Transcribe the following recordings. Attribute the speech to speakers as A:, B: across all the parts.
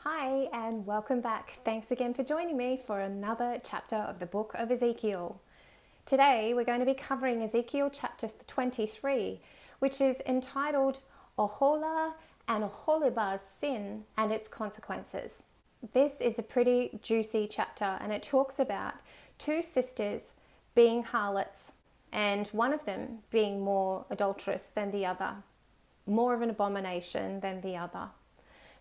A: Hi and welcome back. Thanks again for joining me for another chapter of the book of Ezekiel. Today we're going to be covering Ezekiel chapter 23, which is entitled Oholah and Oholibah's sin and its consequences. This is a pretty juicy chapter and it talks about two sisters being harlots and one of them being more adulterous than the other, more of an abomination than the other.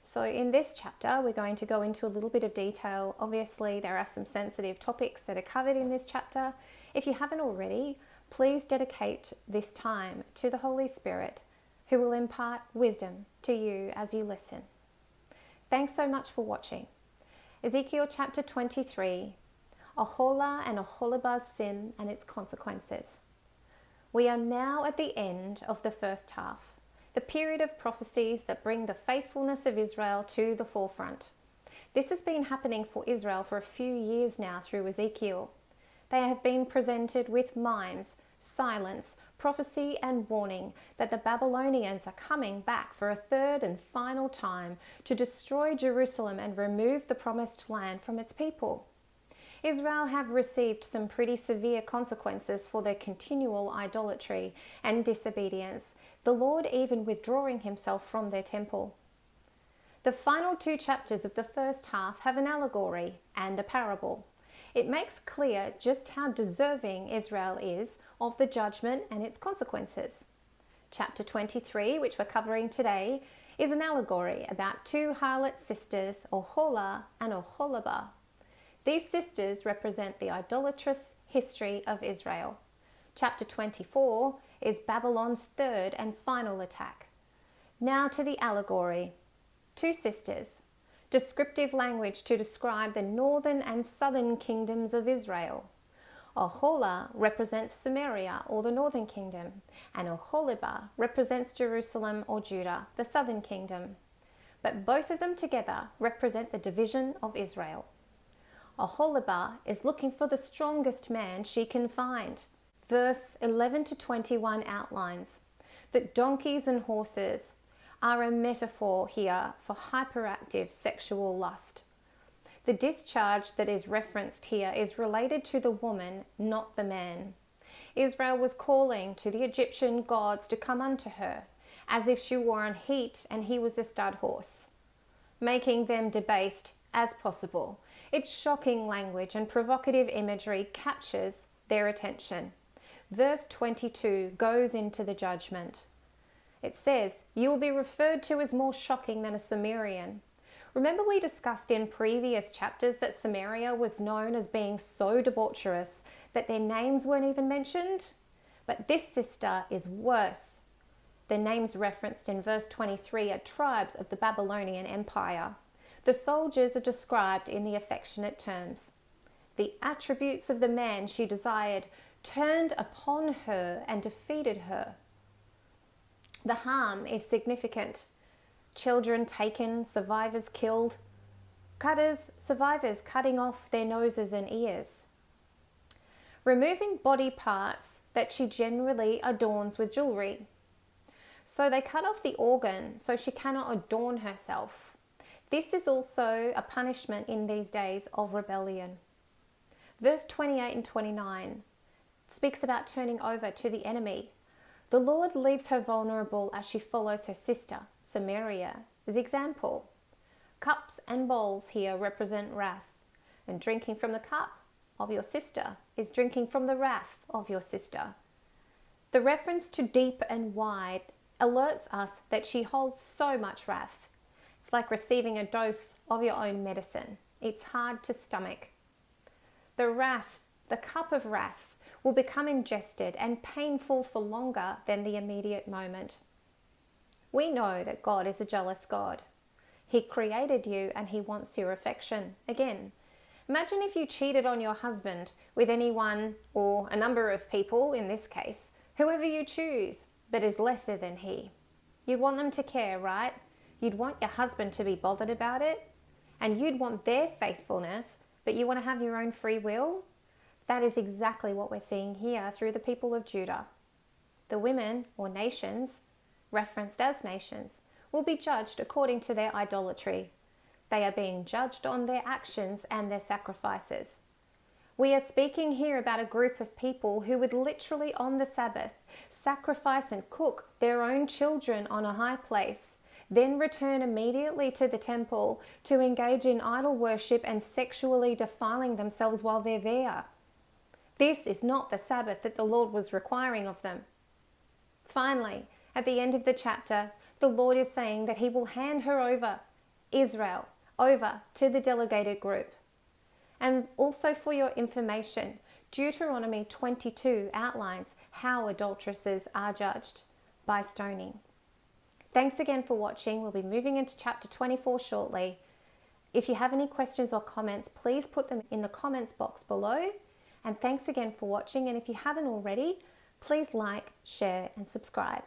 A: So in this chapter, we're going to go into a little bit of detail. Obviously, there are some sensitive topics that are covered in this chapter. If you haven't already, please dedicate this time to the Holy Spirit, who will impart wisdom to you as you listen. Thanks so much for watching. Ezekiel chapter 23, Oholah and Oholibah's sin and its consequences. We are now at the end of the first half, the period of prophecies that bring the faithfulness of Israel to the forefront. This has been happening for Israel for a few years now through Ezekiel. They have been presented with mimes, silence, prophecy and warning that the Babylonians are coming back for a third and final time to destroy Jerusalem and remove the promised land from its people. Israel have received some pretty severe consequences for their continual idolatry and disobedience, the Lord even withdrawing himself from their temple. The final two chapters of the first half have an allegory and a parable. It makes clear just how deserving Israel is of the judgment and its consequences. Chapter 23, which we're covering today, is an allegory about two harlot sisters, Oholah and Oholibah. These sisters represent the idolatrous history of Israel. Chapter 24 is Babylon's third and final attack. Now to the allegory. Two sisters. Descriptive language to describe the northern and southern kingdoms of Israel. Oholah represents Samaria or the northern kingdom, and Oholibah represents Jerusalem or Judah, the southern kingdom. But both of them together represent the division of Israel. Oholibah is looking for the strongest man she can find. Verse 11 to 21 outlines that donkeys and horses are a metaphor here for hyperactive sexual lust. The discharge that is referenced here is related to the woman, not the man. Israel was calling to the Egyptian gods to come unto her, as if she were on heat and he was a stud horse, making them debased as possible. Its shocking language and provocative imagery captures their attention. Verse 22 goes into the judgment. It says, "You will be referred to as more shocking than a Sumerian." Remember we discussed in previous chapters that Samaria was known as being so debaucherous that their names weren't even mentioned? But this sister is worse. The names referenced in verse 23 are tribes of the Babylonian Empire. The soldiers are described in the affectionate terms. The attributes of the man she desired turned upon her and defeated her. The harm is significant. Children taken, survivors killed, survivors cutting off their noses and ears. Removing body parts that she generally adorns with jewelry. So they cut off the organ so she cannot adorn herself. This is also a punishment in these days of rebellion. Verse 28 and 29 speaks about turning over to the enemy. The Lord leaves her vulnerable as she follows her sister, Samaria, as example. Cups and bowls here represent wrath, and drinking from the cup of your sister is drinking from the wrath of your sister. The reference to deep and wide alerts us that she holds so much wrath. It's like receiving a dose of your own medicine. It's hard to stomach. The wrath, the cup of wrath, will become ingested and painful for longer than the immediate moment. We know that God is a jealous God. He created you and he wants your affection. Again, imagine if you cheated on your husband with anyone or a number of people, in this case, whoever you choose, but is lesser than he. You'd want them to care, right? You'd want your husband to be bothered about it, and you'd want their faithfulness, but you want to have your own free will? That is exactly what we're seeing here through the people of Judah. The women, or nations, referenced as nations, will be judged according to their idolatry. They are being judged on their actions and their sacrifices. We are speaking here about a group of people who would literally on the Sabbath sacrifice and cook their own children on a high place, then return immediately to the temple to engage in idol worship and sexually defiling themselves while they're there. This is not the Sabbath that the Lord was requiring of them. Finally, at the end of the chapter, the Lord is saying that he will hand her over, Israel, over to the delegated group. And also for your information, Deuteronomy 22 outlines how adulteresses are judged by stoning. Thanks again for watching. We'll be moving into chapter 24 shortly. If you have any questions or comments, please put them in the comments box below. And thanks again for watching. And if you haven't already, please like, share, and subscribe.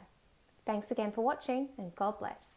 A: Thanks again for watching, and God bless.